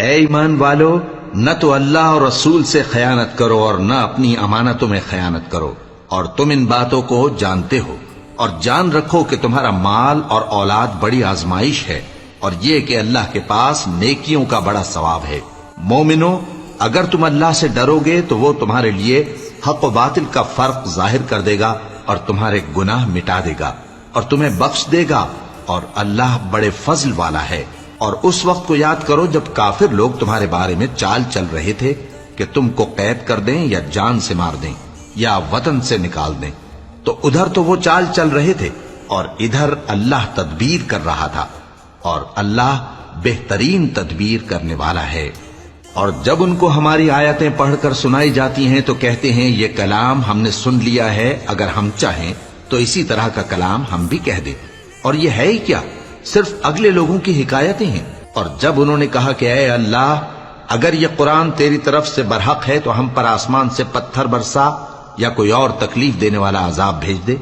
اے ایمان والو، نہ تو اللہ اور رسول سے خیانت کرو اور نہ اپنی امانتوں میں خیانت کرو، اور تم ان باتوں کو جانتے ہو، اور جان رکھو کہ تمہارا مال اور اولاد بڑی آزمائش ہے، اور یہ کہ اللہ کے پاس نیکیوں کا بڑا ثواب ہے۔ مومنو، اگر تم اللہ سے ڈرو گے تو وہ تمہارے لیے حق و باطل کا فرق ظاہر کر دے گا اور تمہارے گناہ مٹا دے گا اور تمہیں بخش دے گا، اور اللہ بڑے فضل والا ہے۔ اور اس وقت کو یاد کرو جب کافر لوگ تمہارے بارے میں چال چل رہے تھے کہ تم کو قید کر دیں یا جان سے مار دیں یا وطن سے نکال دیں، تو ادھر تو وہ چال چل رہے تھے اور ادھر اللہ تدبیر کر رہا تھا، اور اللہ بہترین تدبیر کرنے والا ہے۔ اور جب ان کو ہماری آیتیں پڑھ کر سنائی جاتی ہیں تو کہتے ہیں یہ کلام ہم نے سن لیا ہے، اگر ہم چاہیں تو اسی طرح کا کلام ہم بھی کہہ دیں، اور یہ ہے ہی کیا، صرف اگلے لوگوں کی حکایتیں ہیں۔ اور جب انہوں نے کہا کہ اے اللہ، اگر یہ قرآن تیری طرف سے برحق ہے تو ہم پر آسمان سے پتھر برسا یا کوئی اور تکلیف دینے والا عذاب بھیج دے،